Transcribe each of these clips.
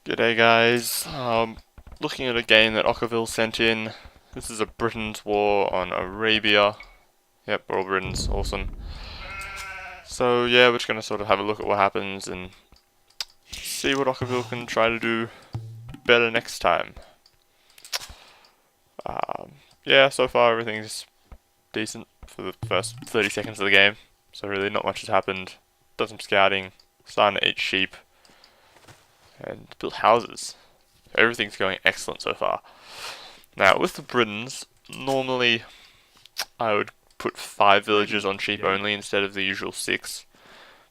G'day guys. Looking at a game that Okkervill sent in. This is a Britain's war on Arabia. Yep, we're all Britons, awesome. So yeah, we're just gonna sort of have a look at what happens and see what Okkervill can try to do better next time. Yeah, so far everything's decent for the first 30 seconds of the game. So really not much has happened. Done some scouting, starting to eat sheep, and build houses. Everything's going excellent so far. Now, with the Britons, normally I would put 5 villagers on sheep only instead of the usual 6,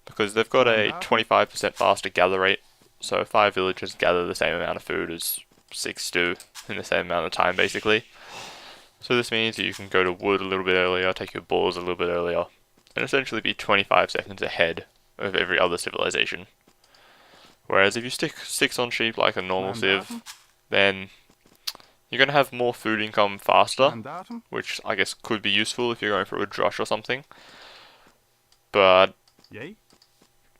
because they've got a 25% faster gather rate, so 5 villagers gather the same amount of food as 6 do in the same amount of time, basically. So this means that you can go to wood a little bit earlier, take your boars a little bit earlier, and essentially be 25 seconds ahead of every other civilization. Whereas if you stick 6 on sheep like a normal civ, then you're going to have more food income faster, which I guess could be useful if you're going for a drush or something. But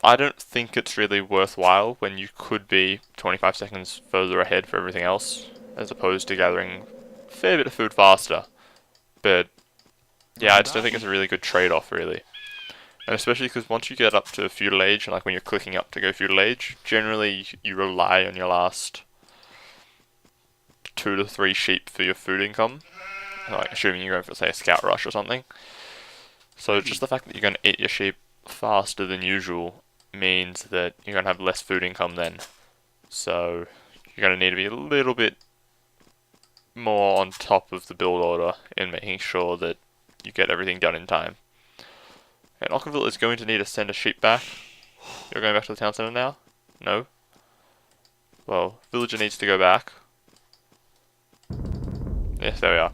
I don't think it's really worthwhile when you could be 25 seconds further ahead for everything else, as opposed to gathering a fair bit of food faster. But yeah, I just don't think it's a really good trade-off, really. And especially because once you get up to feudal age, and like when you're clicking up to go feudal age, generally you rely on your last 2 to 3 sheep for your food income. Like assuming you're going for, say, a scout rush or something. So just the fact that you're going to eat your sheep faster than usual means that you're going to have less food income then. So you're going to need to be a little bit more on top of the build order in making sure that you get everything done in time. And Okkervill is going to need to send a sheep back. You're going back to the town centre now? No? Well, villager needs to go back. Yes, there we are.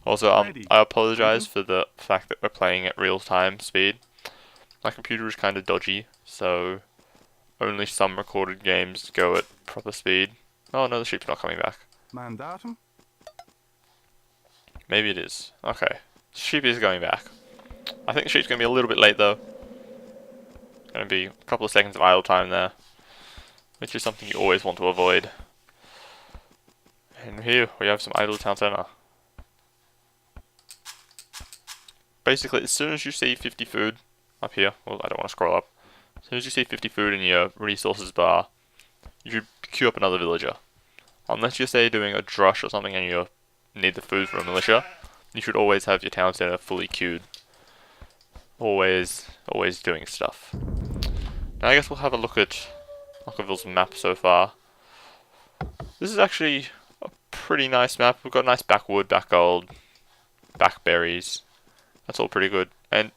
Also, I apologise for the fact that we're playing at real-time speed. My computer is kind of dodgy, so only some recorded games go at proper speed. Oh no, the sheep's not coming back. Mandatum? Maybe it is. Okay. Sheep is going back. I think the sheep's going to be a little bit late though. Going to be a couple of seconds of idle time there, which is something you always want to avoid. And here we have some idle town centre. Basically, as soon as you see 50 food up here, well, I don't want to scroll up. As soon as you see 50 food in your resources bar, you should queue up another villager. Unless you're, say, doing a drush or something and you need the food for a militia, you should always have your town centre fully queued. Always doing stuff. Now I guess we'll have a look at Okkerville's map so far. This is actually a pretty nice map. We've got nice backwood, back gold, back berries. That's all pretty good. And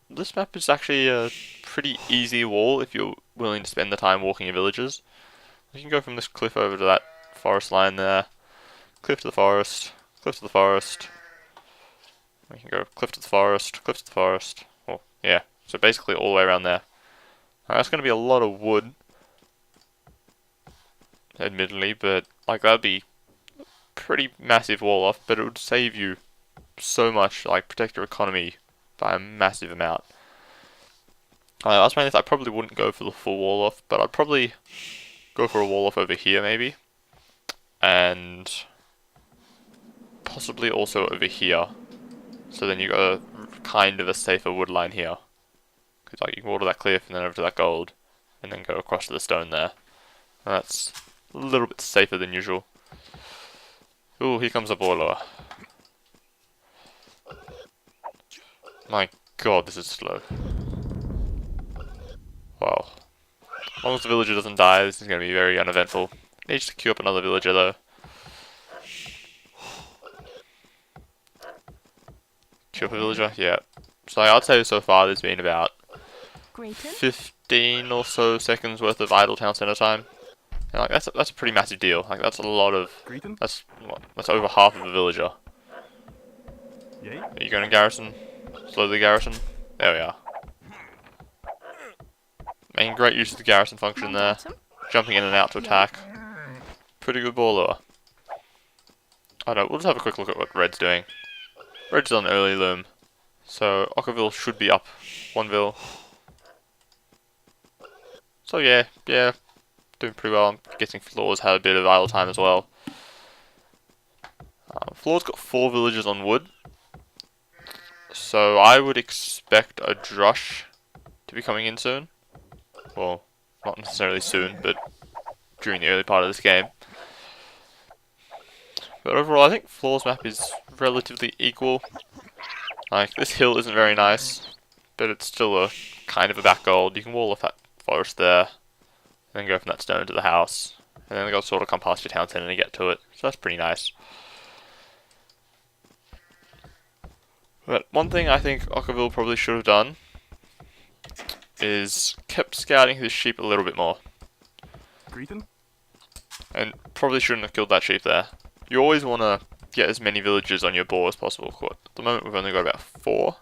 this map is actually a pretty easy wall if you're willing to spend the time walking your villages. You can go from this cliff over to that forest line there. Cliff to the forest, cliff to the forest. We can go cliff to the forest, cliff to the forest. Oh, yeah. So basically all the way around there. Now that's going to be a lot of wood, admittedly, but like that'd be a pretty massive wall off, but it would save you so much, like protect your economy by a massive amount. I was saying this, I probably wouldn't go for the full wall off, but I'd probably go for a wall off over here maybe, and possibly also over here. So then you got a kind of a safer wood line here, because like you can water that cliff and then over to that gold, and then go across to the stone there. And that's a little bit safer than usual. Ooh, here comes a boiler. My god, this is slow. Wow. As long as the villager doesn't die, this is going to be very uneventful. Needs to queue up another villager though. Queue up a villager? Yeah. So I'd say so far there's been about 15 or so seconds worth of idle town centre time. And like that's a pretty massive deal. Like that's a lot of that's over half of a villager. Are you going to garrison? Slowly garrison? There we are. Making great use of the garrison function there. Jumping in and out to attack. Pretty good ball lure. I don't know, we'll just have a quick look at what Red's doing. Red's on early loom. So Okkervill should be up 1 vill. So yeah, doing pretty well. I'm guessing Floor's had a bit of idle time as well. Floor's got 4 villagers on wood. So I would expect a drush to be coming in soon. Well, not necessarily soon, but during the early part of this game. But overall, I think Floor's map is relatively equal. Like, this hill isn't very nice, but it's still a kind of a back gold. You can wall off that forest there, and then go from that stone to the house, and then sort of come past your town centre and get to it. So that's pretty nice. But one thing I think Okkervill probably should have done is kept scouting his sheep a little bit more. Greeting? And probably shouldn't have killed that sheep there. You always want to get as many villagers on your board as possible. At the moment we've only got about 4.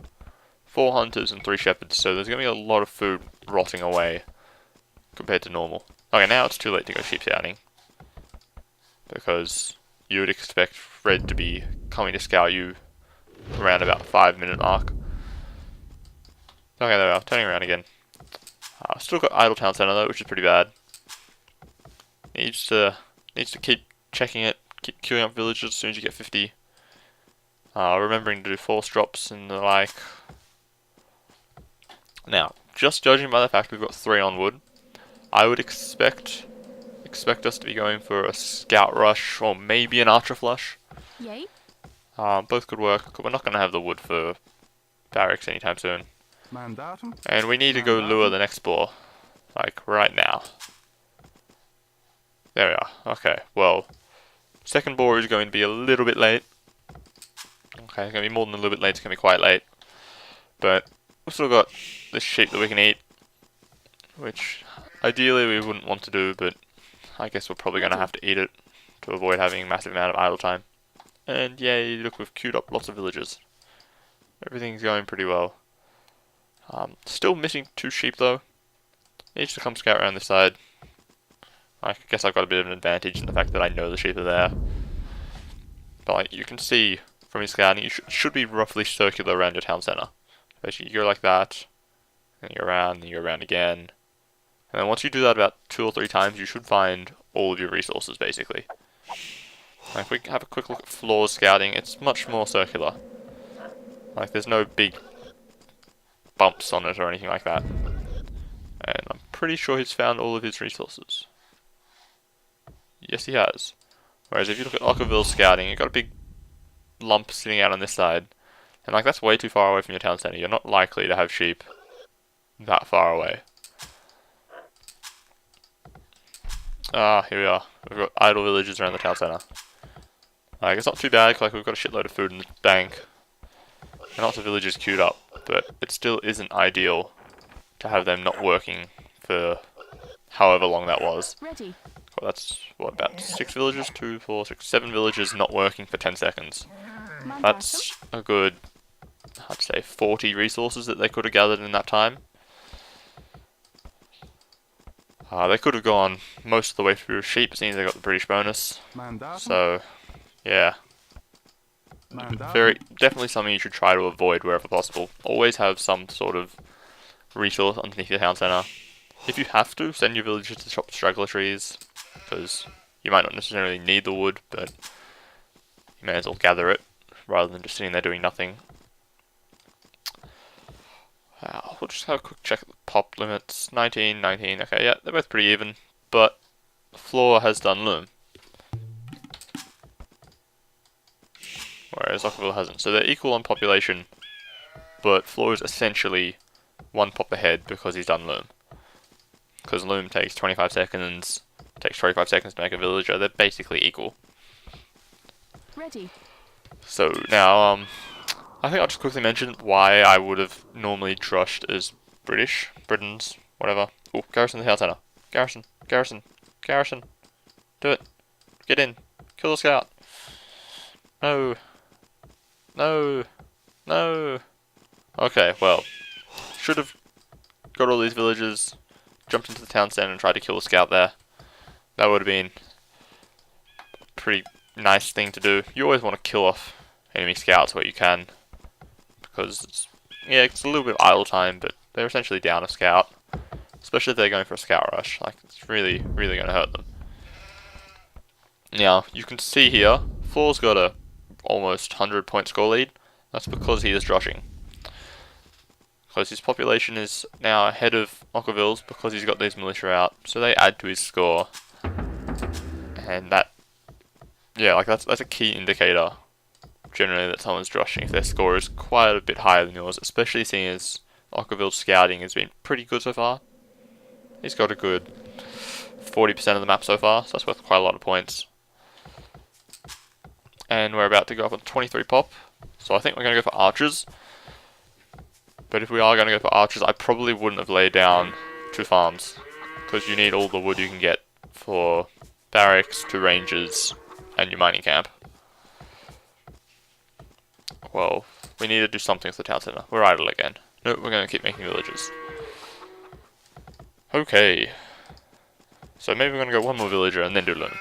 4 hunters and 3 shepherds, so there's going to be a lot of food rotting away compared to normal. Okay, now it's too late to go sheep scouting, because you would expect Red to be coming to scout you around about 5-minute mark. Okay, there we are, turning around again. Still got idle town centre though, which is pretty bad. Needs to keep checking it, keep queuing up villagers as soon as you get 50. Remembering to do force drops and the like. Now, just judging by the fact we've got 3 on wood, I would expect us to be going for a scout rush or maybe an archer flush. Yay. Both could work. We're not going to have the wood for barracks anytime soon. Mandatum? And we need to go lure the next boar. Like, right now. There we are. Okay, well, second boar is going to be a little bit late. Okay, it's going to be more than a little bit late, it's going to be quite late. But we've still got this sheep that we can eat, which ideally we wouldn't want to do, but I guess we're probably going to have to eat it to avoid having a massive amount of idle time. And yay, look, we've queued up lots of villagers. Everything's going pretty well. Still missing 2 sheep though. Needs to come scout around this side. I guess I've got a bit of an advantage in the fact that I know the sheep are there. But like, you can see from your scouting, you should be roughly circular around your town centre. Basically, you go like that, then you go around, then you go around again. And then once you do that about 2 or 3 times, you should find all of your resources, basically. Like, if we have a quick look at Floor's scouting, it's much more circular. Like, there's no big bumps on it or anything like that. And I'm pretty sure he's found all of his resources. Yes, he has. Whereas if you look at Okkervill's scouting, you've got a big lump sitting out on this side. And like, that's way too far away from your town centre. You're not likely to have sheep that far away. Here we are. We've got idle villages around the town centre. Like, it's not too bad, like we've got a shitload of food in the bank. And lots of villagers queued up, but it still isn't ideal to have them not working for however long that was. Ready. Well, that's, what, about 6 villagers? 2, 4, 6, 7 villagers not working for 10 seconds. That's a good, I'd say, 40 resources that they could have gathered in that time. They could have gone most of the way through sheep, seeing they got the British bonus. So, yeah. Definitely something you should try to avoid wherever possible. Always have some sort of resource underneath your town centre. If you have to, send your villagers to chop straggler trees, because you might not necessarily need the wood, but you may as well gather it, rather than just sitting there doing nothing. We'll just have a quick check at the pop limits. 19, 19, okay, yeah, they're both pretty even, but Floor has done loom. Whereas Okkervill hasn't. So they're equal on population, but Floor is essentially 1 pop ahead because he's done loom. Because loom takes 25 seconds, takes 25 seconds to make a villager, they're basically equal. Ready. So now, I think I'll just quickly mention why I would have normally trusted as Britons, whatever. Oh, garrison the town centre. Garrison, garrison, garrison. Do it. Get in. Kill the scout. No. No. No. Okay, well, should have got all these villagers, jumped into the town centre and tried to kill the scout there. That would have been a pretty nice thing to do. You always want to kill off enemy scouts where you can, because it's a little bit of idle time, but they're essentially down a scout. especially if they're going for a scout rush. Like, it's really, really going to hurt them. Now, you can see here, Floor's got a almost 100-point score lead. That's because he is drushing. Because his population is now ahead of Okkerville's because he's got these militia out, so they add to his score. And that, yeah, like that's a key indicator, generally, that someone's drushing if their score is quite a bit higher than yours, especially seeing as Okkerville's scouting has been pretty good so far. He's got a good 40% of the map so far, so that's worth quite a lot of points. And we're about to go up on 23 pop, so I think we're going to go for archers. But if we are going to go for archers, I probably wouldn't have laid down 2 farms, because you need all the wood you can get for barracks, 2 ranges, and your mining camp. Well, we need to do something with the town centre. We're idle again. No, we're going to keep making villages. Okay. So maybe we're going to go one more villager and then do loom.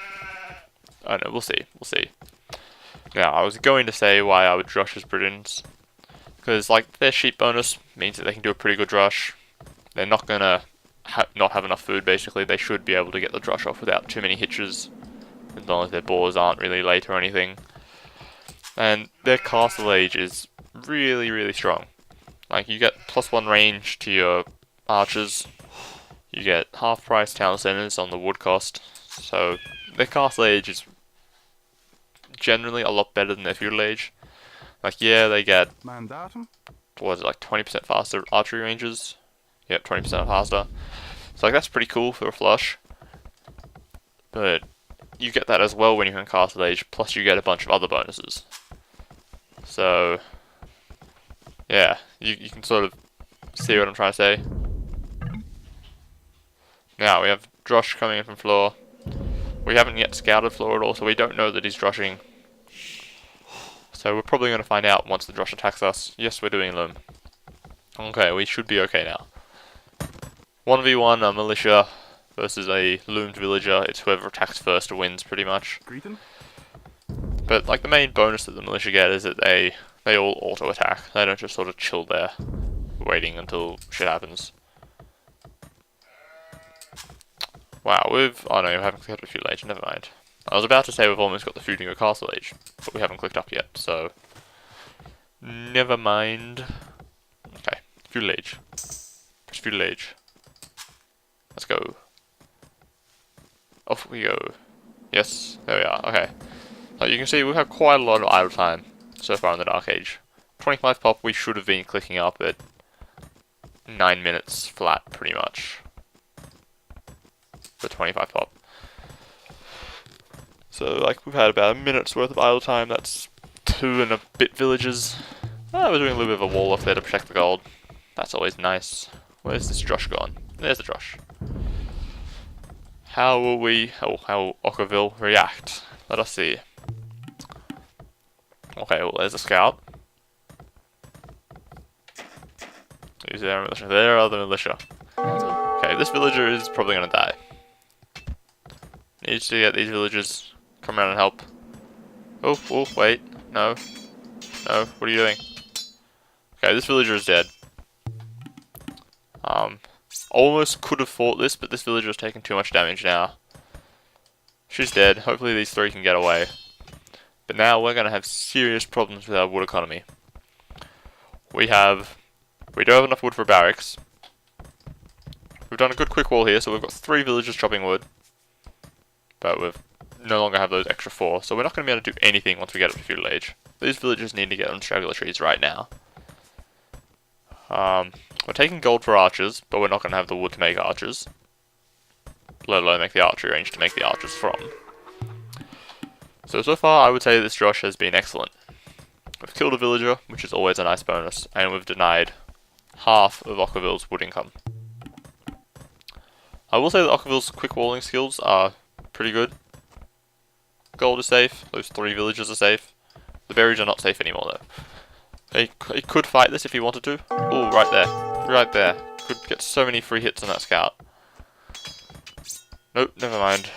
Oh no, we'll see. We'll see. Now, I was going to say why I would drush as Britons. Because, like, their sheep bonus means that they can do a pretty good drush. They're not going to not have enough food, basically. They should be able to get the drush off without too many hitches. As long as their boars aren't really late or anything. And their castle age is really, really strong. Like, you get +1 range to your archers. You get half price town centers on the wood cost. So, their castle age is generally a lot better than their feudal age. Like, yeah, they get, Mandatum. what was it, like 20% faster archery ranges? Yep, 20% faster. So, like, that's pretty cool for a flush. But you get that as well when you're in castle age, plus you get a bunch of other bonuses. So, yeah, you can sort of see what I'm trying to say. Now, we have drush coming in from floor. We haven't yet scouted floor at all, so we don't know that he's drushing. So we're probably going to find out once the drush attacks us. Yes, we're doing loom. Okay, we should be okay now. 1v1, a militia versus a loomed villager. It's whoever attacks first wins, pretty much. Greeting. But, like, the main bonus that the militia get is that they all auto-attack. They don't just sort of chill there, waiting until shit happens. Wow, oh no, we haven't clicked up the feudal age, never mind. I was about to say we've almost got the feuding of castle age, but we haven't clicked up yet, so never mind. Okay, feudal age. Press feudal age. Let's go. Off we go. Yes, there we are, okay. Like you can see, we have quite a lot of idle time so far in the Dark Age. 25 pop, we should have been clicking up at 9 minutes flat, pretty much. For 25 pop. So, like, we've had about a minute's worth of idle time. That's 2 and a bit villages. Oh, we're doing a little bit of a wall off there to protect the gold. That's always nice. Where's this drush gone? There's the drush. How will how will Okkervill react? Let us see. Okay, well, there's a scout. Who's their militia? There are the militia. Ready. Okay, this villager is probably gonna die. Needs to get these villagers come around and help. Oh, wait. No. No, what are you doing? Okay, this villager is dead. Almost could have fought this, but this villager has taken too much damage now. She's dead. Hopefully these 3 can get away. But now we're going to have serious problems with our wood economy. We don't have enough wood for barracks. We've done a good quick wall here, so we've got 3 villagers chopping wood. But we no longer have those extra 4, so we're not going to be able to do anything once we get up to feudal age. These villagers need to get on straggler trees right now. We're taking gold for archers, but we're not going to have the wood to make archers. Let alone make the archery range to make the archers from. So far I would say this drush has been excellent. We've killed a villager, which is always a nice bonus, and we've denied half of Okkerville's wood income. I will say that Okkerville's quick walling skills are pretty good. Gold is safe, those 3 villagers are safe. The berries are not safe anymore though. He could fight this if he wanted to. Oh, right there. Right there. Could get so many free hits on that scout. Nope, never mind.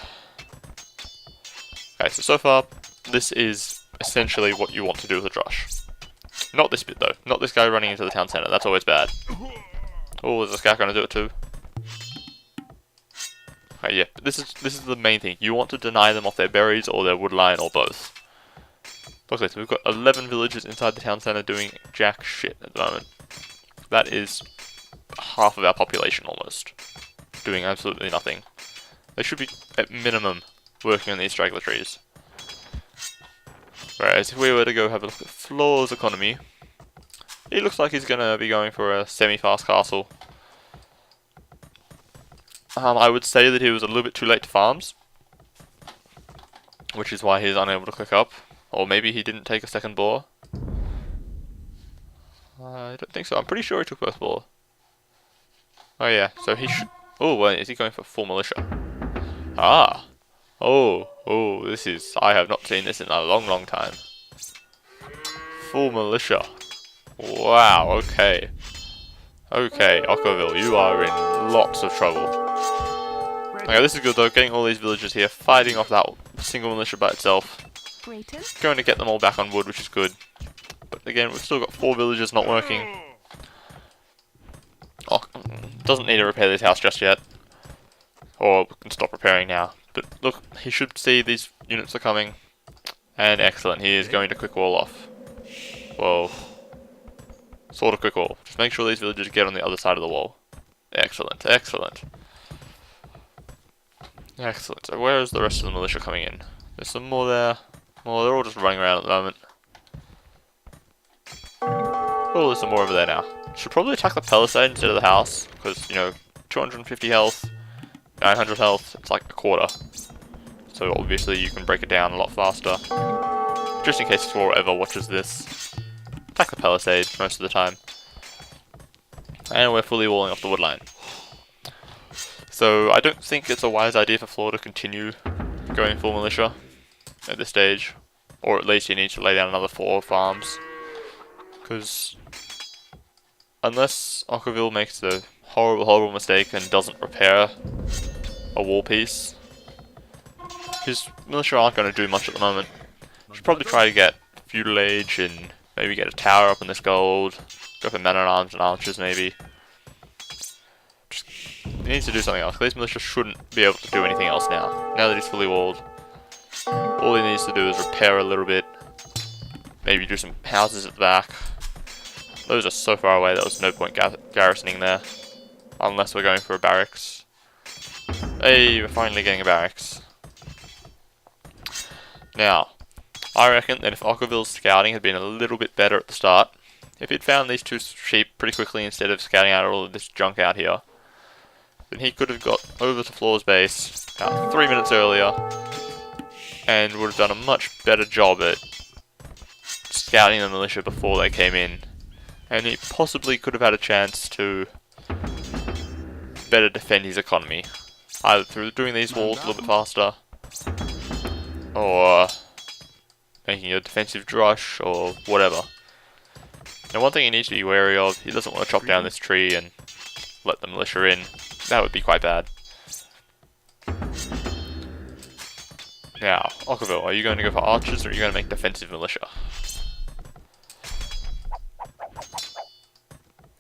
Okay, so far, this is essentially what you want to do with a drush. Not this bit though. Not this guy running into the town centre. That's always bad. Oh, is the scout going to do it too? Okay, yeah, but this is the main thing. You want to deny them off their berries or their woodline or both. Okay, so we've got 11 villagers inside the town centre doing jack shit at the moment. That is half of our population almost. Doing absolutely nothing. They should be, at minimum, working on these straggler trees. Whereas if we were to go have a look at Floor's economy, he looks like he's going to be going for a semi-fast castle. I would say that he was a little bit too late to farms, which is why he's unable to click up. Or maybe he didn't take a second boar. I don't think so. I'm pretty sure he took both boar. Oh yeah, so he should... Oh, wait, is he going for full militia? Ah! Oh, this is... I have not seen this in a long, long time. Full militia. Wow, okay. Okay, Okkervill, you are in lots of trouble. Okay, this is good though, getting all these villagers here, fighting off that single militia by itself. Going to get them all back on wood, which is good. But again, we've still got 4 villagers not working. Oh, doesn't need to repair this house just yet. Or we can stop repairing now. But look, he should see these units are coming. And excellent, he is going to quick wall off. Whoa. Sort of quick wall. Just make sure these villagers get on the other side of the wall. Excellent, excellent. Excellent. So where is the rest of the militia coming in? There's some more there. Well, they're all just running around at the moment. Oh, there's some more over there now. Should probably attack the palisade instead of the house, because, you know, 250 health, 900 health, it's like a quarter. So obviously you can break it down a lot faster. Just in case Floor ever watches this. Attack the palisade most of the time. And we're fully walling off the woodline. So I don't think it's a wise idea for Floor to continue going full militia at this stage. Or at least he needs to lay down another 4 farms. Because unless Okkervill makes the horrible mistake and doesn't repair a wall piece, his militia aren't going to do much at the moment. Should probably try to get feudal age and maybe get a tower up in this gold. Go for men at arms and archers maybe. He needs to do something else. These militia shouldn't be able to do anything else now. Now that he's fully walled, all he needs to do is repair a little bit. Maybe do some houses at the back. Those are so far away, there was no point garrisoning there. Unless we're going for a barracks. Hey, we're finally getting a barracks. Now, I reckon that if Okkervill's scouting had been a little bit better at the start, if he'd found these 2 sheep pretty quickly instead of scouting out all of this junk out here, then he could have got over to Floor's base about 3 minutes earlier and would have done a much better job at scouting the militia before they came in. And he possibly could have had a chance to better defend his economy. Either through doing these walls a little bit faster, or making a defensive drush, or whatever. Now one thing he needs to be wary of, he doesn't want to chop down this tree and let the militia in. That would be quite bad. Now, Okkervill, are you going to go for archers or are you going to make defensive militia?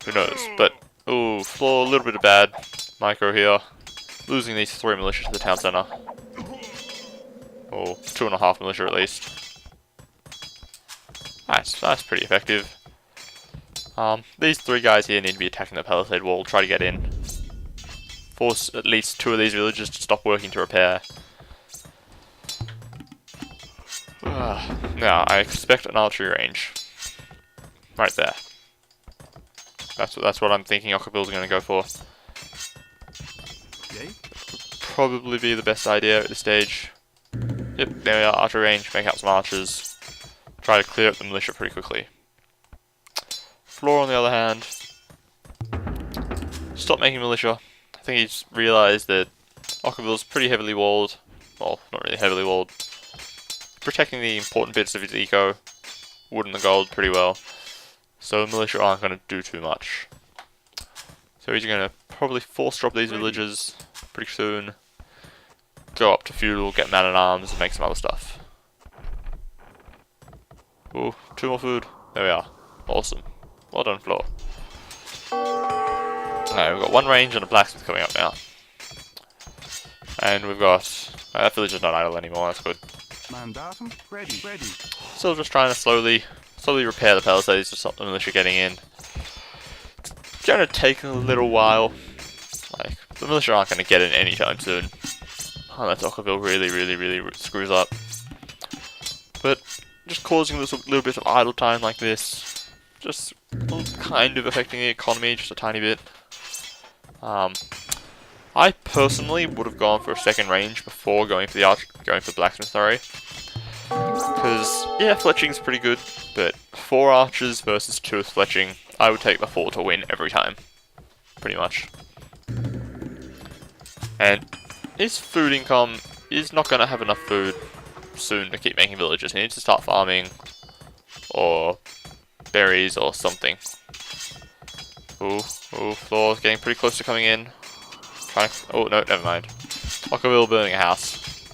Who knows, but, ooh, Floor, a little bit of bad micro here. Losing these 3 militia to the town centre. Or 2.5 militia at least. That's pretty effective. These 3 guys here need to be attacking the palisade wall, try to get in. Force at least 2 of these villagers to stop working to repair. Now, I expect an archery range. Right there. That's what I'm thinking Okkervill's going to go for. Yay. Probably be the best idea at this stage. Yep, there we are, archery range, make out some archers. Try to clear up the militia pretty quickly. Floor, on the other hand, stop making militia. I think he's realised that Okkervill's pretty heavily walled. Well, not really heavily walled. Protecting the important bits of his eco, wood and the gold, pretty well. So militia aren't going to do too much. So he's going to probably force drop these villagers pretty soon. Go up to feudal, get man at arms, and make some other stuff. Ooh, 2 more food. There we are. Awesome. Well done, Floor. Alright, we've got 1 range and a blacksmith coming up now. And we've got... that villager's not idle anymore, that's good. Mandatum ready. Still just trying to slowly repair the palisades to stop the militia getting in. It's going to take a little while. Like, the militia aren't going to get in anytime soon. Unless Okkervill really screws up. But just causing this little bit of idle time like this, just kind of affecting the economy just a tiny bit. I personally would have gone for a second range before going for the blacksmith, sorry. Because yeah, fletching's pretty good, but 4 archers versus 2 with fletching, I would take the 4 to win every time, pretty much. And his food income is not going to have enough food soon to keep making villages. He needs to start farming, or berries, or something. Ooh, floor's getting pretty close to coming in. Oh no, never mind. Okkervill building a house.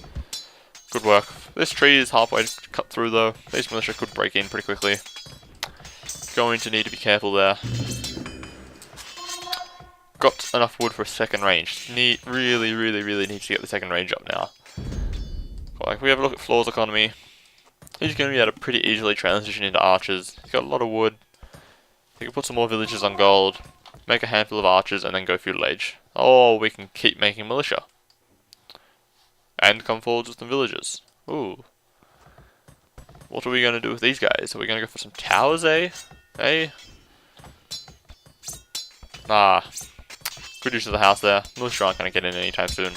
Good work. This tree is halfway cut through though. These militia could break in pretty quickly. Going to need to be careful there. Got enough wood for a second range. Really needs to get the second range up now. Like, if we have a look at Floor's economy, he's going to be able to pretty easily transition into archers. He's got a lot of wood. He can put some more villages on gold, make a handful of archers, and then go feudal age. Oh, we can keep making militia. And come forward with some villages. Ooh. What are we going to do with these guys? Are we going to go for some towers, eh? Nah. Good use of the house there. Militia aren't going to get in anytime soon.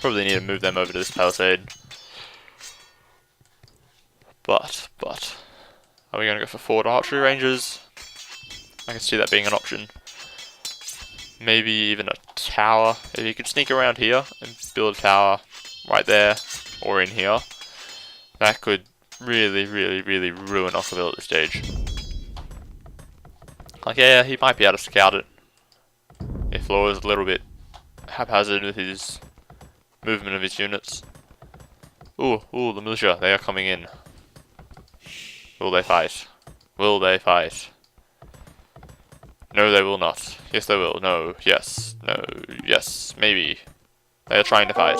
Probably need to move them over to this palisade. But, are we going to go for forward archery ranges? I can see that being an option. Maybe even a tower. If you could sneak around here and build a tower right there, or in here, that could really ruin Okkervill at this stage. Like, yeah, he might be able to scout it. If Floor is a little bit haphazard with his movement of his units. Ooh, the militia, they are coming in. Will they fight? Will they fight? No, they will not. Yes, they will. No, yes, no, yes, maybe. They are trying to fight.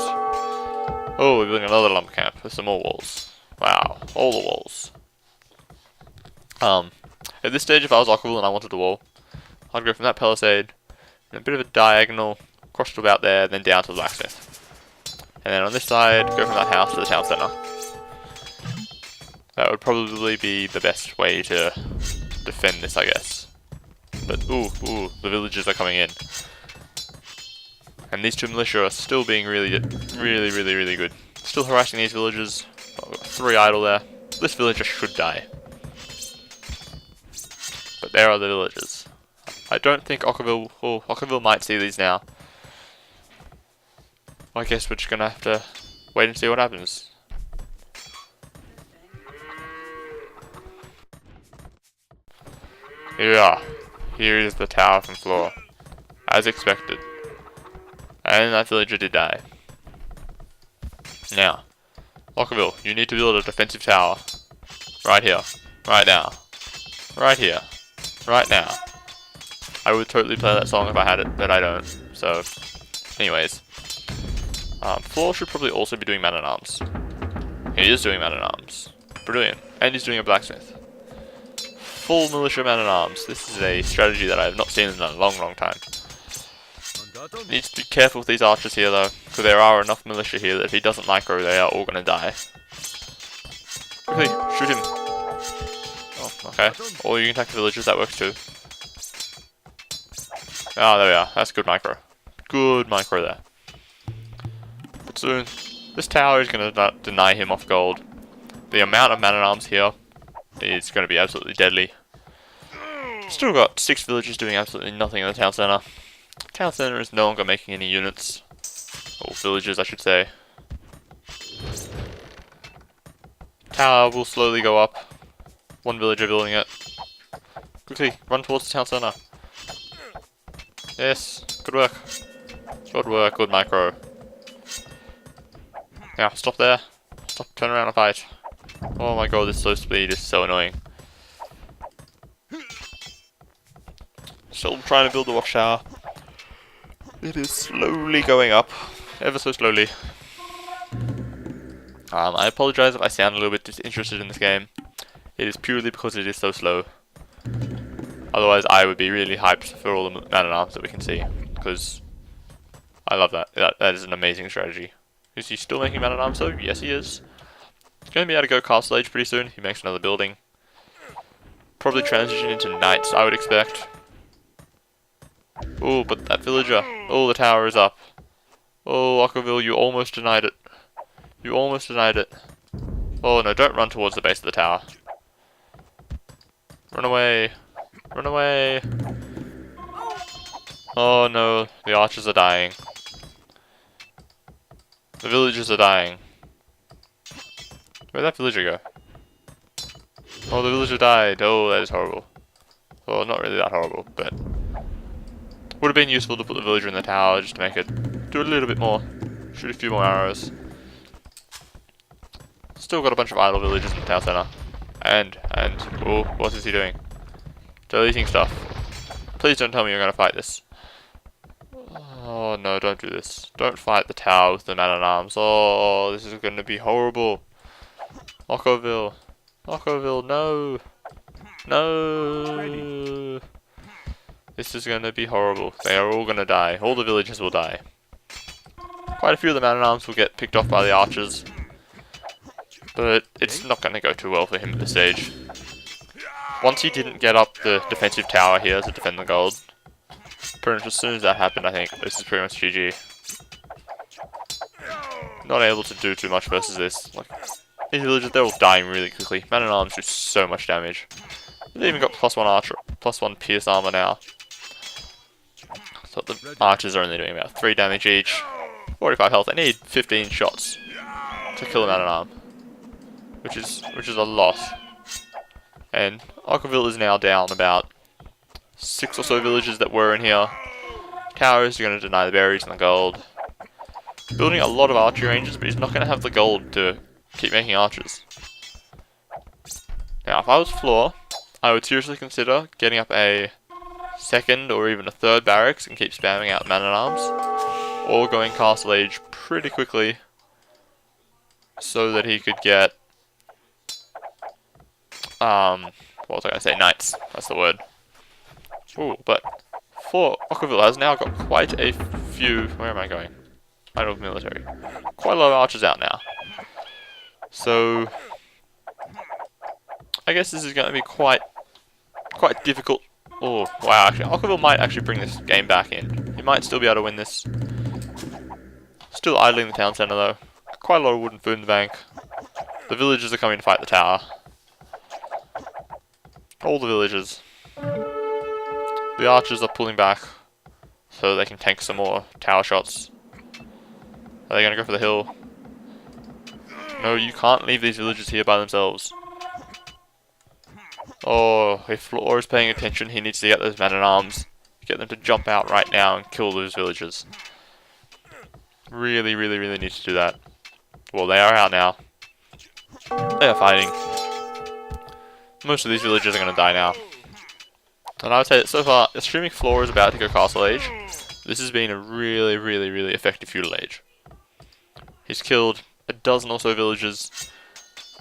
Oh, we're building another lumber camp with some more walls. Wow, all the walls. At this stage, if I was Okkervill and I wanted a wall, I'd go from that palisade, and a bit of a diagonal, across to about there, then down to the blacksmith. And then on this side, go from that house to the town centre. That would probably be the best way to defend this, I guess. But ooh, the villagers are coming in. And these 2 militia are still being really good. Still harassing these villagers. Oh, we've got 3 idle there. This villager should die. But there are the villagers. I don't think Okkervill might see these now. I guess we're just gonna have to wait and see what happens. Here we are. Here is the tower from Floor. As expected. And that villager did die. Now, Okkervill, you need to build a defensive tower. Right here. Right now. Right here. Right now. I would totally play that song if I had it, but I don't. So, anyways. Floor should probably also be doing man-at-arms. He is doing man-at-arms. Brilliant. And he's doing a blacksmith. Full militia man-at-arms. This is a strategy that I have not seen in a long time. Needs to be careful with these archers here though, because there are enough militia here that if he doesn't micro, they are all going to die. Quickly, shoot him. Oh, okay. Or you can attack the villagers, that works too. Ah, there we are. That's good micro. Good micro there. But soon, this tower is going to deny him off gold. The amount of man-at-arms here is going to be absolutely deadly. Still got 6 villagers doing absolutely nothing in the town centre. Town centre is no longer making any units. Or villages, I should say. Tower will slowly go up. 1 villager building it. Quickly, run towards the town centre. Yes, good work. Good work, good micro. Now, stop there. Stop, turn around and fight. Oh my god, this slow speed is so annoying. Still trying to build the watchtower. It is slowly going up, ever so slowly. I apologize if I sound a little bit disinterested in this game. It is purely because it is so slow. Otherwise, I would be really hyped for all the man-at-arms that we can see, because I love that. That is an amazing strategy. Is he still making man-at-arms though? Yes, he is. He's going to be able to go castle age pretty soon. He makes another building. Probably transition into knights, I would expect. Oh, but that villager. Oh, the tower is up. Oh, Okkervill, you almost denied it. You almost denied it. Oh no, don't run towards the base of the tower. Run away. Run away. Oh no, the archers are dying. The villagers are dying. Where'd that villager go? Oh, the villager died. Oh, that is horrible. Well, not really that horrible, but would have been useful to put the villager in the tower just to make it do a little bit more. Shoot a few more arrows. Still got a bunch of idle villagers in the town center. And, oh, what is he doing? Deleting stuff. Please don't tell me you're going to fight this. Oh no, don't do this. Don't fight the tower with the man-at-arms. Oh, this is going to be horrible. Okkervill. Okkervill, no. No. This is going to be horrible. They are all going to die. All the villagers will die. Quite a few of the man-at-arms will get picked off by the archers. But it's not going to go too well for him at this stage. Once he didn't get up the defensive tower here to defend the gold, pretty much as soon as that happened, I think this is pretty much GG. Not able to do too much versus this. Like, these villagers, they're all dying really quickly. Man-at-arms do so much damage. They've even got +1 archer, +1 pierce armor now. So the archers are only doing about 3 damage each. 45 health. They need 15 shots to kill a man-at-arm, which is a lot. And Okkervill is now down about 6 or so villagers that were in here. Towers are going to deny the berries and the gold. Building a lot of archery ranges, but he's not going to have the gold to keep making archers. Now, if I was Floor, I would seriously consider getting up a 2nd or even a 3rd barracks and keep spamming out man-at-arms, or going castle age pretty quickly so that he could get what was I going to say? Knights. That's the word. Ooh, but for Okkervill has now got quite a few. Where am I going? Out of military. Quite a lot of archers out now. So I guess this is going to be quite difficult. Oh wow! Actually, Okkervill might actually bring this game back in. He might still be able to win this. Still idling the town centre though. Quite a lot of wooden food in the bank. The villagers are coming to fight the tower. All the villagers. The archers are pulling back so they can tank some more tower shots. Are they going to go for the hill? No, you can't leave these villagers here by themselves. Oh, if Floor is paying attention, he needs to get those men-at-arms. Get them to jump out right now and kill those villagers. Really, really, really need to do that. Well, they are out now. They are fighting. Most of these villagers are going to die now. And I would say that so far, assuming Floor is about to go castle age, this has been a really, really, really effective feudal age. He's killed a dozen or so villagers.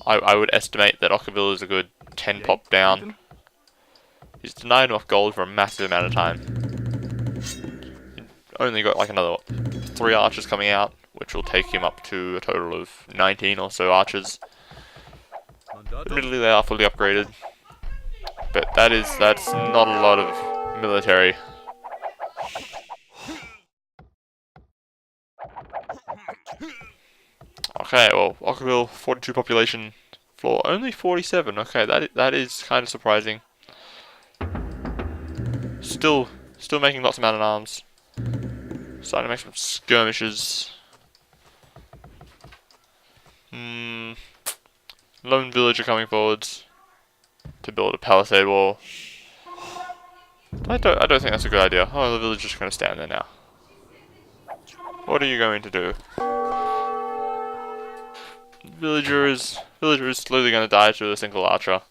I would estimate that Okkervill is a good 10 pop down. He's denied enough gold for a massive amount of time. He only got like another 3 archers coming out, which will take him up to a total of 19 or so archers. Admittedly, they are fully upgraded, but that's not a lot of military. Okay, well, Okkervill 42 population, Floor only 47. Okay, that is kind of surprising. Still making lots of man-at-arms. Starting to make some skirmishes. Lone villager coming forwards to build a palisade wall. I don't think that's a good idea. Oh, the villager's just going to stand there now. What are you going to do? Villager is slowly going to die to a single archer.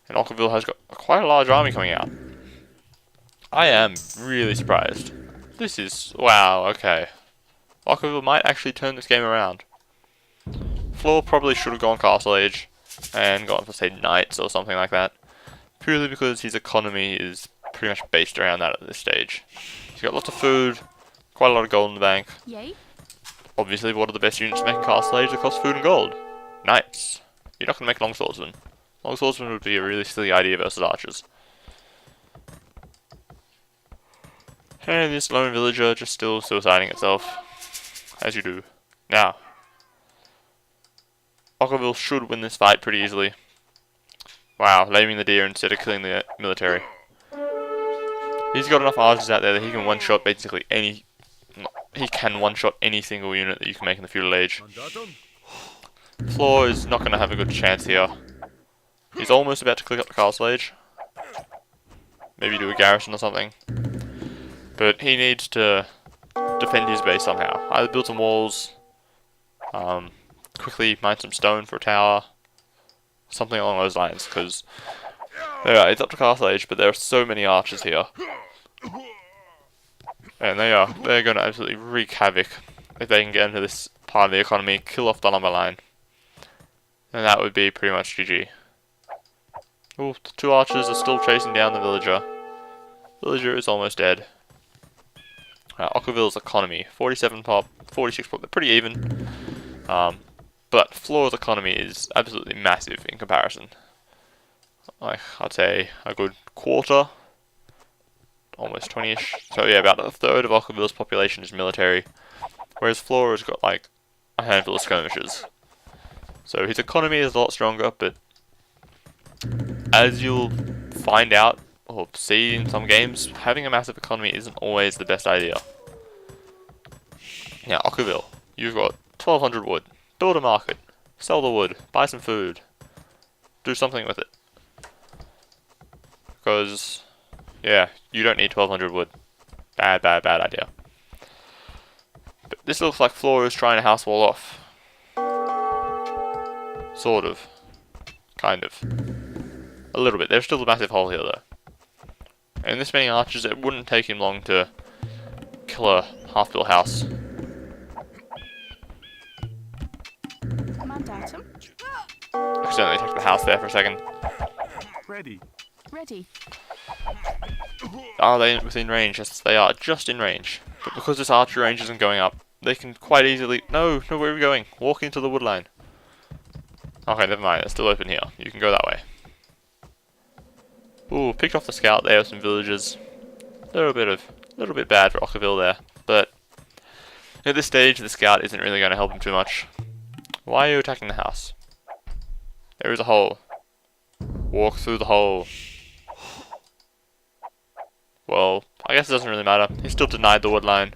And Okkervill has got quite a large army coming out. I am really surprised. This is... wow, okay. Okkervill might actually turn this game around. Floor probably should have gone Castle Age and gone for, say, Knights or something like that. Purely because his economy is pretty much based around that at this stage. He's got lots of food, quite a lot of gold in the bank. Yay. Obviously, what are the best units to make in Castle Age that cost food and gold? Knights. You're not going to make longswordsmen. Longswordsmen would be a really silly idea versus archers. And this lone villager just still suiciding itself. As you do. Now. Okkervill should win this fight pretty easily. Wow, laming the deer instead of killing the military. He's got enough archers out there that he can one-shot basically any... he can one-shot any single unit that you can make in the feudal age. Floor is not going to have a good chance here. He's almost about to click up the Castle Age. Maybe do a garrison or something. But he needs to defend his base somehow. Either build some walls, quickly mine some stone for a tower, something along those lines, because it's up to Castle Age, but there are so many archers here. And they're going to absolutely wreak havoc if they can get into this part of the economy, kill off the lumber line. And that would be pretty much GG. Ooh, the two archers are still chasing down the villager. Villager is almost dead. Okkervill's economy, 47 pop, 46 pop, they're pretty even. But Floor's economy is absolutely massive in comparison. Like, I'd say a good quarter, almost 20-ish. So yeah, about a third of Okkervill's population is military, whereas Floor has got like a handful of skirmishers. So his economy is a lot stronger, but as you'll find out, or see in some games, having a massive economy isn't always the best idea. Now, Okkervill, you've got 1200 wood. Build a market. Sell the wood. Buy some food. Do something with it. Because, yeah, you don't need 1200 wood. Bad idea. But this looks like Floor is trying to house wall off. Sort of. Kind of. A little bit. There's still a massive hole here, though. And this many archers, it wouldn't take him long to kill a half-built house. Command item. Accidentally attacked the house there for a second. Ready. Ready. Are they within range? Yes, they are just in range. But because this archer range isn't going up, they can quite easily... No, where are we going? Walk into the wood line. Okay, never mind. It's still open here. You can go that way. Ooh, picked off the scout there with some villagers. A little bit bad for Okkervill there, but at this stage the scout isn't really going to help him too much. Why are you attacking the house? There is a hole. Walk through the hole. Well, I guess it doesn't really matter. He still denied the wood line.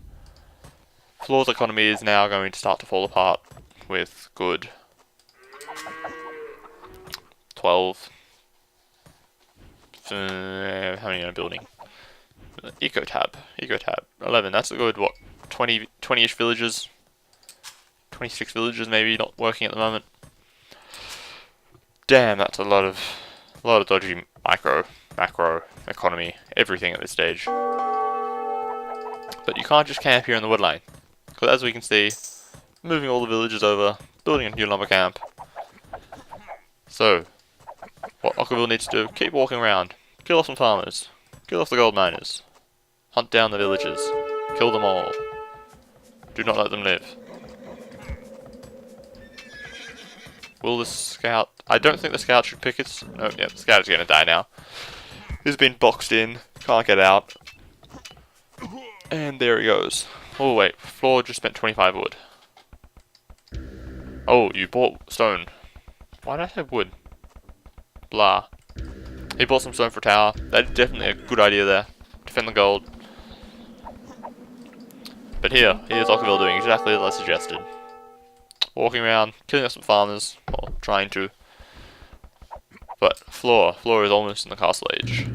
Floor's economy is now going to start to fall apart with good 12. How many in a building? Eco tab. 11. That's a good, what, 20-ish villages? 26 villages maybe not working at the moment. Damn, that's a lot of dodgy macro economy, everything at this stage. But you can't just camp here in the woodline, because as we can see, moving all the villages over, building a new lumber camp. So, what Okkervill needs to do, keep walking around, kill off some farmers, kill off the gold miners, hunt down the villagers, kill them all. Do not let them live. Will the scout... I don't think the scout should pick its... Oh, yeah, the scout is going to die now. He's been boxed in, can't get out. And there he goes. Oh wait, Floor just spent 25 wood. Oh, you bought stone. Why did I say wood? Blah. He bought some stone for a tower. That's definitely a good idea there. Defend the gold. But here's Okkervill doing exactly as I suggested. Walking around, killing off some farmers, or trying to. But Floor is almost in the castle age.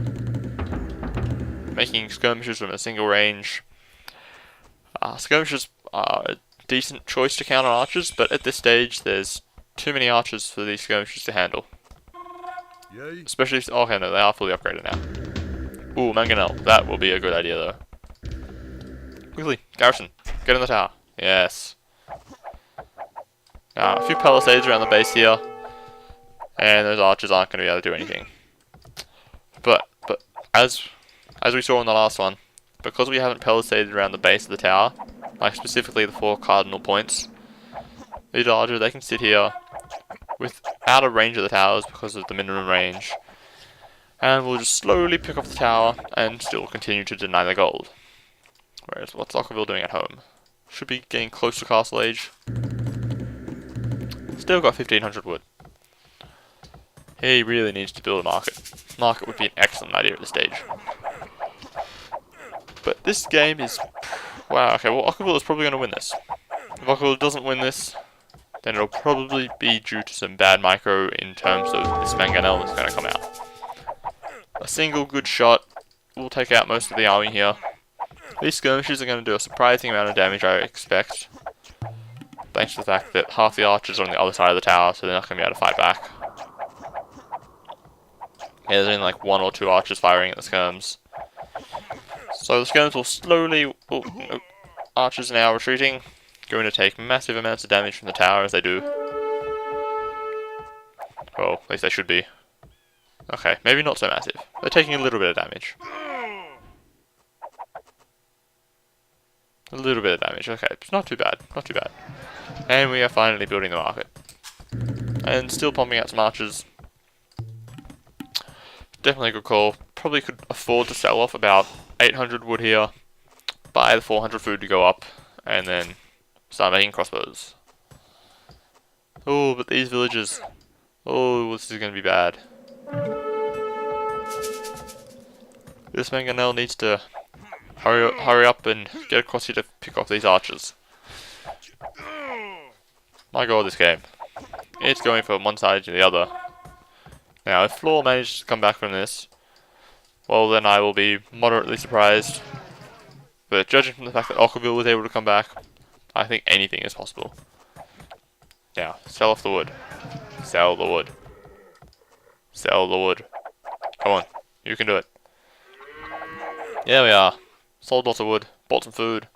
Making skirmishes from a single range. Skirmishes are a decent choice to counter archers, but at this stage there's too many archers for these skirmishes to handle. Yay. Especially, okay, no, they are fully upgraded now. Ooh, mangonel. That will be a good idea though. Quickly, garrison, get in the tower. Yes. Now, a few palisades around the base here, and those archers aren't going to be able to do anything. But as we saw in the last one, because we haven't palisaded around the base of the tower, like specifically the 4 cardinal points, these archers, they can sit here out of range of the towers because of the minimum range, and we'll just slowly pick off the tower and still continue to deny the gold. Whereas, what's Okkervill doing at home? Should be getting close to castle age. Still got 1500 wood. He really needs to build a market. Market would be an excellent idea at this stage. But this game is... Wow, okay, well Okkervill is probably going to win this. If Okkervill doesn't win this, then it'll probably be due to some bad micro in terms of this mangonel that's going to come out. A single good shot will take out most of the army here. These skirmishes are going to do a surprising amount of damage, I expect. Thanks to the fact that half the archers are on the other side of the tower, so they're not going to be able to fight back. Yeah, there's only like 1 or 2 archers firing at the skirms. So the skirms will slowly... Oh, no. Archers are now retreating. Going to take massive amounts of damage from the tower as they do. Well, at least they should be. Okay, maybe not so massive. They're taking a little bit of damage. A little bit of damage, okay. It's not too bad, not too bad. And we are finally building the market. And still pumping out some archers. Definitely a good call. Probably could afford to sell off about 800 wood here. Buy the 400 food to go up. And then start making crossbows. Oh, but these villagers. Oh, this is going to be bad. This mangonel needs to hurry up and get across here to pick off these archers. My god, this game. It's going from one side to the other. Now, if Floor manages to come back from this, well then I will be moderately surprised. But judging from the fact that Okkervill was able to come back, I think anything is possible. Now, sell off the wood. Sell the wood. Sell the wood. Come on, you can do it. There we are. Sold lots of wood, bought some food.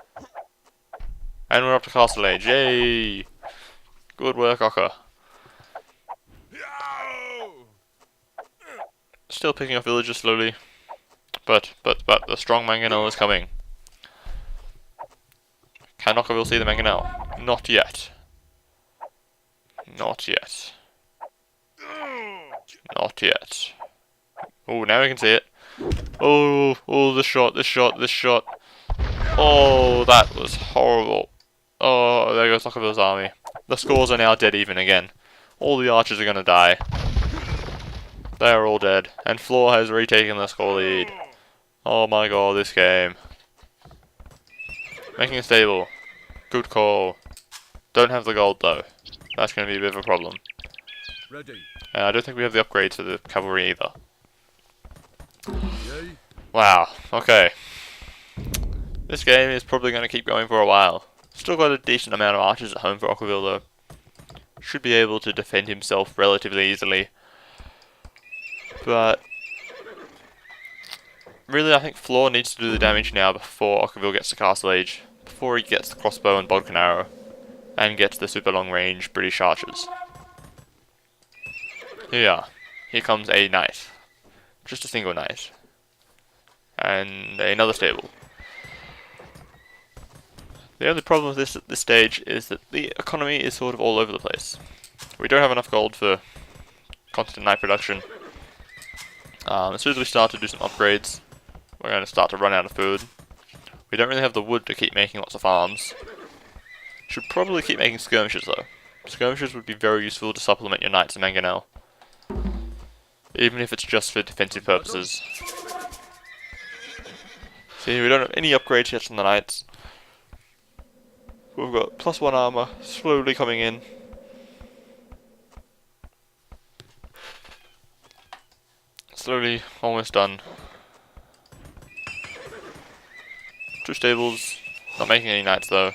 And we're up to castle age, yay! Good work, Okker. Still picking up villagers slowly. But the strong mangonel is coming. Can Okkervill see the mangonel? Not yet. Not yet. Not yet. Oh, now we can see it. Oh, this shot. Oh, that was horrible. Oh, there goes Okkervill's army. The scores are now dead even again. All the archers are gonna die. They are all dead. And Floor has retaken the score lead. Oh my god, this game. Making a stable. Good call. Don't have the gold though. That's gonna be a bit of a problem. Ready. And I don't think we have the upgrades for the cavalry either. Yay. Wow, okay. This game is probably going to keep going for a while. Still got a decent amount of archers at home for Okkervill though. Should be able to defend himself relatively easily. But really I think Floor needs to do the damage now before Okkervill gets to castle age. Before he gets the crossbow and bodkin arrow. And gets the super long range British archers. Here we are. Here comes a knight. Just a single knight. And another stable. The only problem with this at this stage is that the economy is sort of all over the place. We don't have enough gold for constant knight production. As soon as we start to do some upgrades, we're going to start to run out of food. We don't really have the wood to keep making lots of farms. Should probably keep making skirmishes though. Skirmishes would be very useful to supplement your knights and mangonel. Even if it's just for defensive purposes. See, we don't have any upgrades yet on the knights. We've got +1 armor slowly coming in. Slowly, almost done. 2 stables, not making any knights though.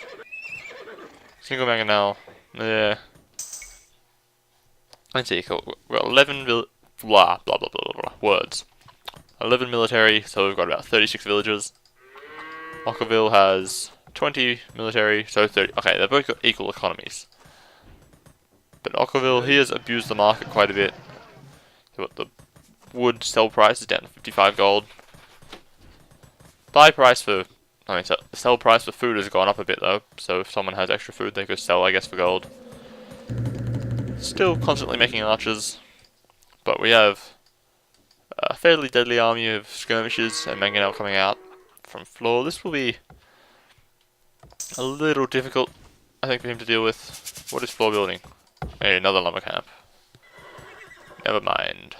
Single mangonel, yeah. Let's see, cool. We've got 11 blah, blah, blah, blah, blah, words. 11 military, so we've got about 36 villagers. Okkervill has 20 military, so 30. Okay, they've both got equal economies. But Okkervill, he has abused the market quite a bit. So what, the wood sell price is down to 55 gold. Buy price for, the sell price for food has gone up a bit though. So if someone has extra food, they could sell, I guess, for gold. Still constantly making archers, but we have a fairly deadly army of skirmishers and mangonel coming out from floor. This will be a little difficult, I think, for him to deal with. What is floor building? Hey, another lumber camp. Never mind.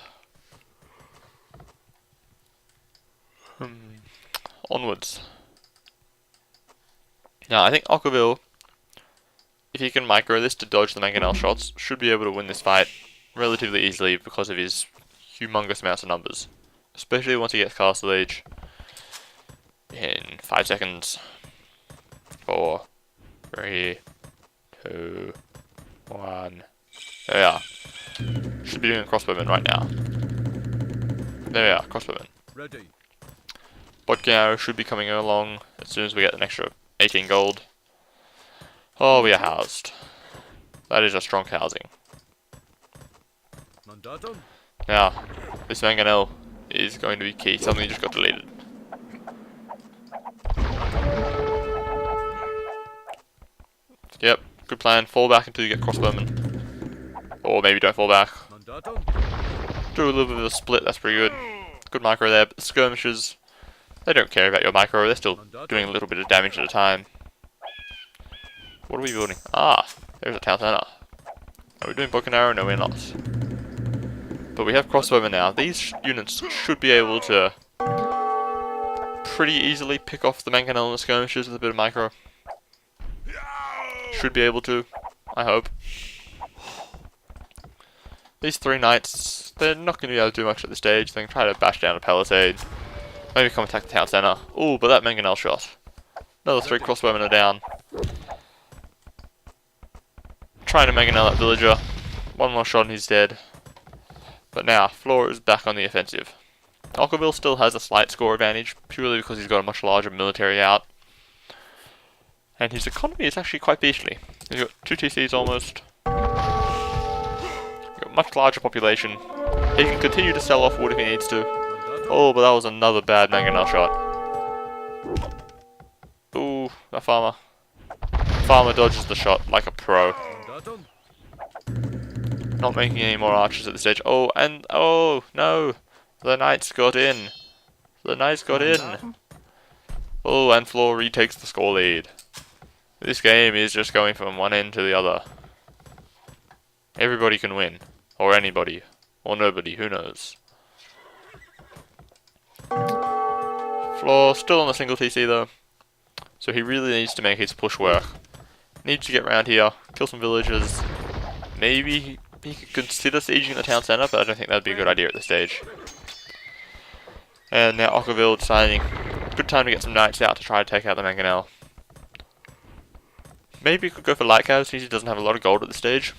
Onwards. Now, I think Okkervill, if he can micro this to dodge the mangonel shots, should be able to win this fight relatively easily because of his humongous amounts of numbers. Especially once he gets Castle Age in 5 seconds. 4, 3, 2, 1. There we are. Should be doing a crossbowman right now. There we are, crossbowman. Ready. Bodkin arrow should be coming along as soon as we get an extra 18 gold. Oh, we are housed. That is a strong housing. Mandatum. Now, this mangonel is going to be key. Something just got deleted. Yep, good plan. Fall back until you get crossbowman. Or maybe don't fall back. Mandatum. Do a little bit of a split, that's pretty good. Good micro there, but the skirmishers, they don't care about your micro, they're still doing a little bit of damage at a time. What are we building? Ah, there's a town center. Are we doing bow and arrow? No, we're not. But we have crossbowmen now. These units should be able to pretty easily pick off the mangonel and the skirmishers with a bit of micro. Should be able to, I hope. These 3 knights, they're not going to be able to do much at this stage. They can try to bash down a palisade. Maybe come attack the town centre. Ooh, but that mangonel shot. Another 3 crossbowmen are down. Trying to mangonel that villager. One more shot and he's dead. But now, Flora is back on the offensive. Okkervill still has a slight score advantage, purely because he's got a much larger military out. And his economy is actually quite beastly. He's got 2 TCs almost. Much larger population. He can continue to sell off wood if he needs to. Oh, but that was another bad mangonel shot. Ooh, that farmer. Farmer dodges the shot like a pro. Not making any more archers at this stage. Oh, and oh no, the knights got in. The knights got in. Oh, and Floor retakes the score lead. This game is just going from one end to the other. Everybody can win. Or anybody. Or nobody, who knows. Floor still on a single TC though. So he really needs to make his push work. Needs to get around here, kill some villagers. Maybe he could consider sieging the town centre, but I don't think that'd be a good idea at this stage. And now Okkervill deciding, good time to get some knights out to try to take out the mangonel. Maybe he could go for light cav since he doesn't have a lot of gold at this stage.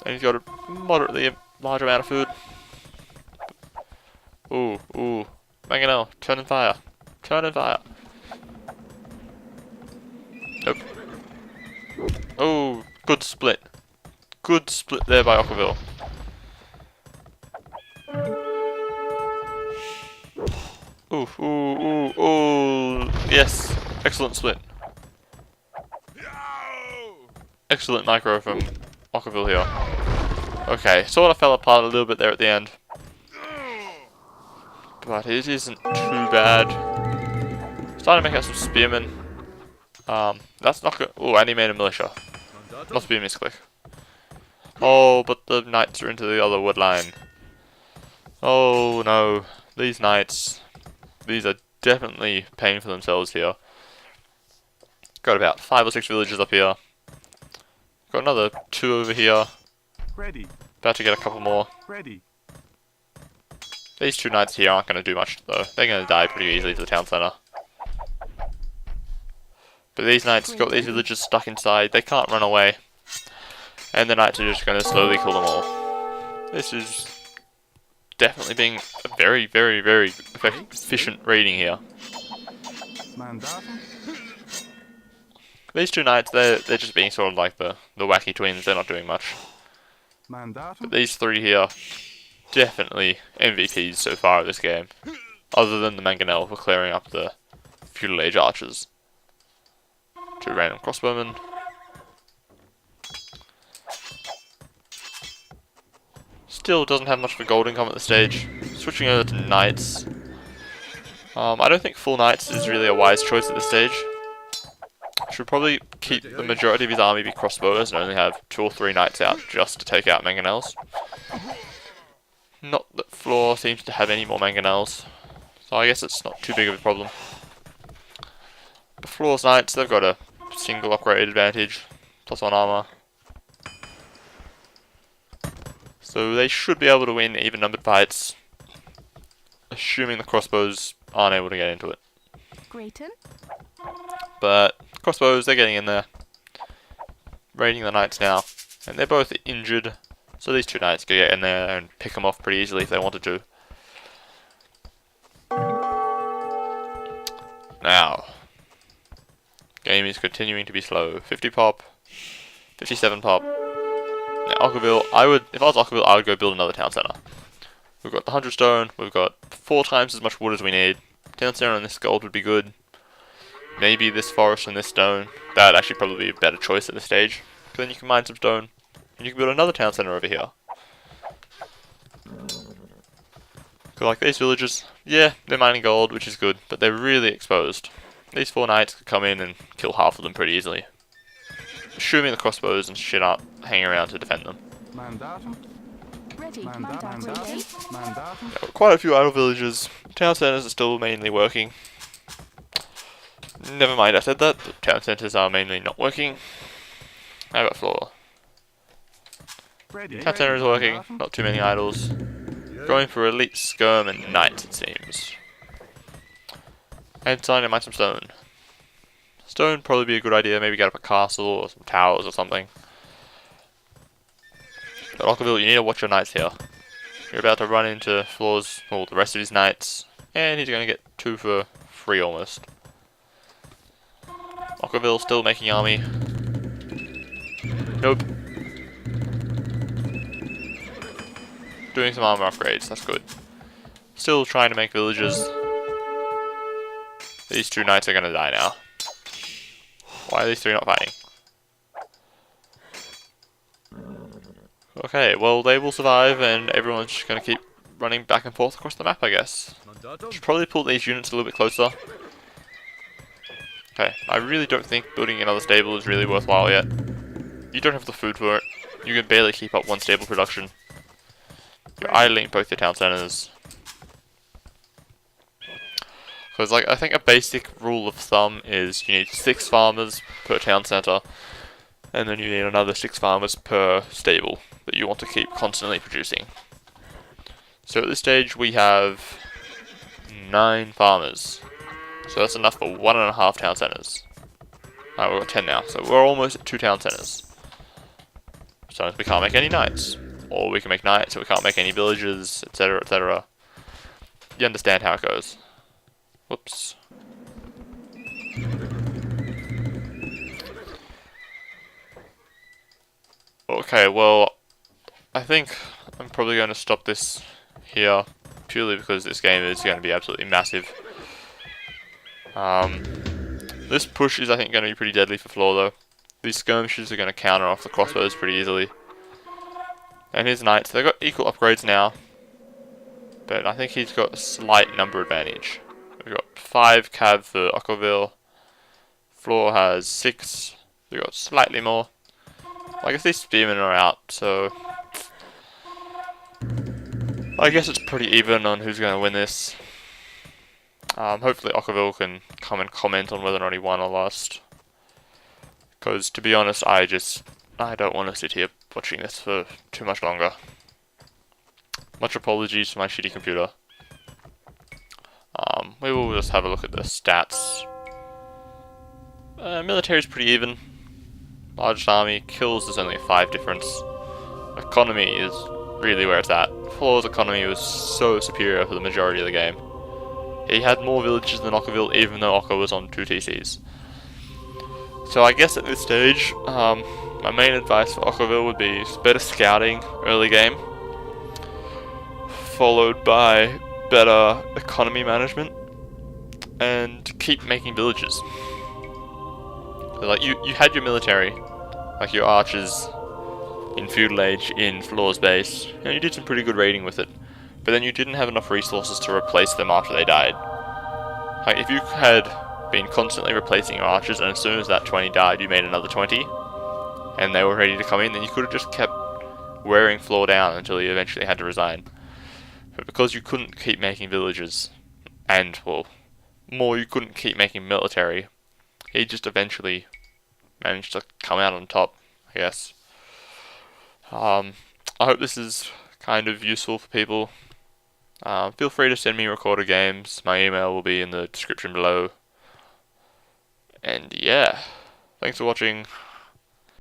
And he's got a moderately large amount of food. Ooh, ooh. Mangonel, turn and fire. Turn and fire. Nope. Oh, good split. Good split there by Okkervill. Ooh, ooh, ooh, ooh. Yes, excellent split. Excellent micro from Okkervill here. Okay, sort of fell apart a little bit there at the end. But it isn't too bad. Starting to make out some spearmen. That's not good. Oh, and he made a militia. Must be a misclick. Oh, but the knights are into the other wood line. Oh no, these knights. These are definitely paying for themselves here. Got about 5 or 6 villages up here. Got another 2 over here. Ready. About to get a couple more. Ready. These 2 knights here aren't going to do much though. They're going to die pretty easily to the town centre. But these knights got these villagers stuck inside. They can't run away. And the knights are just going to slowly kill them all. This is definitely being a very, very, very efficient raiding here. Mandatum. These two knights, they're just being sort of like the wacky twins. They're not doing much. Mandatum. But these three here, definitely MVPs so far of this game. Other than the mangonel for clearing up the feudal age archers. Two random crossbowmen. Still doesn't have much of a gold income at this stage. Switching over to knights. I don't think full knights is really a wise choice at this stage. Should probably keep the majority of his army be crossbowers and only have 2 or 3 knights out just to take out mangonels. Not that Floor seems to have any more mangonels, so I guess it's not too big of a problem. But Floor's knights, they've got a single upgrade advantage, +1 armor. So they should be able to win even numbered fights, assuming the crossbows aren't able to get into it. Grayton. But crossbows, they're getting in there. Raiding the knights now. And they're both injured, so these two knights could get in there and pick them off pretty easily if they wanted to. Now, game is continuing to be slow. 50 pop, 57 pop. Now Okkervill, if I was Okkervill, I would go build another town centre. We've got the 100 stone, we've got 4 times as much wood as we need. Town centre and this gold would be good. Maybe this forest and this stone. That would actually probably be a better choice at this stage. Because then you can mine some stone, and you can build another town centre over here. Because like these villages, yeah, they're mining gold, which is good, but they're really exposed. These 4 knights could come in and kill half of them pretty easily. Assuming the crossbows and shit aren't hanging around to defend them. Mandatum. Ready. Mandatum. Ready. Mandatum. Quite a few idle villages. Town centres are still mainly working. Never mind, I said that. The town centres are mainly not working. How about Floor? Ready. Town centre is working. Not too many idols. Going for elite skirm and knights, it seems. And starting to mine some stone. Stone probably be a good idea. Maybe get up a castle or some towers or something. But Okkervill, you need to watch your knights here. You're about to run into Floor's, well, the rest of his knights, and he's going to get 2 for free almost. Okkervill still making army. Nope. Doing some armor upgrades, that's good. Still trying to make villages. These 2 knights are going to die now. Why are these 3 not fighting? Okay, well they will survive and everyone's just going to keep running back and forth across the map, I guess. Should probably pull these units a little bit closer. Okay, I really don't think building another stable is really worthwhile yet. You don't have the food for it. You can barely keep up 1 stable production. You're idling both your town centers. Because like I think a basic rule of thumb is you need 6 farmers per town center, and then you need another 6 farmers per stable that you want to keep constantly producing. So at this stage we have 9 farmers. So that's enough for 1.5 town centers. Alright, we've got 10 now, so we're almost at 2 town centers. Sometimes we can't make any knights, or we can make knights and we can't make any villages, etc, etc. You understand how it goes. Whoops. Okay, well, I think I'm probably going to stop this here, purely because this game is going to be absolutely massive. This push is, I think, going to be pretty deadly for Floor, though. These skirmishes are going to counter off the crossbows pretty easily. And his knights, they've got equal upgrades now, but I think he's got a slight number advantage. We've got 5 cav for Okkervill. Floor has 6. We've got slightly more. I guess these spearmen are out, so I guess it's pretty even on who's going to win this. Hopefully Okkervill can come and comment on whether or not he won or lost. Because to be honest, I don't want to sit here watching this for too much longer. Much apologies for my shitty computer. We will just have a look at the stats. Military is pretty even. Largest army, kills is only a 5 difference. Economy is really where it's at. Floor's economy was so superior for the majority of the game. He had more villages than Okkervill, even though Okker was on 2 TCs. So I guess at this stage, my main advice for Okkervill would be better scouting early game, followed by better economy management, and keep making villages. So like you had your military, like your archers in feudal age in Floor's base, and you did some pretty good raiding with it, but then you didn't have enough resources to replace them after they died. Like if you had been constantly replacing your archers, and as soon as that 20 died, you made another 20, and they were ready to come in, then you could have just kept wearing Floor down until you eventually had to resign. But because you couldn't keep making villages, and, well, more, you couldn't keep making military, he just eventually managed to come out on top, I guess. I hope this is kind of useful for people. Feel free to send me recorded games. My email will be in the description below. And yeah, thanks for watching.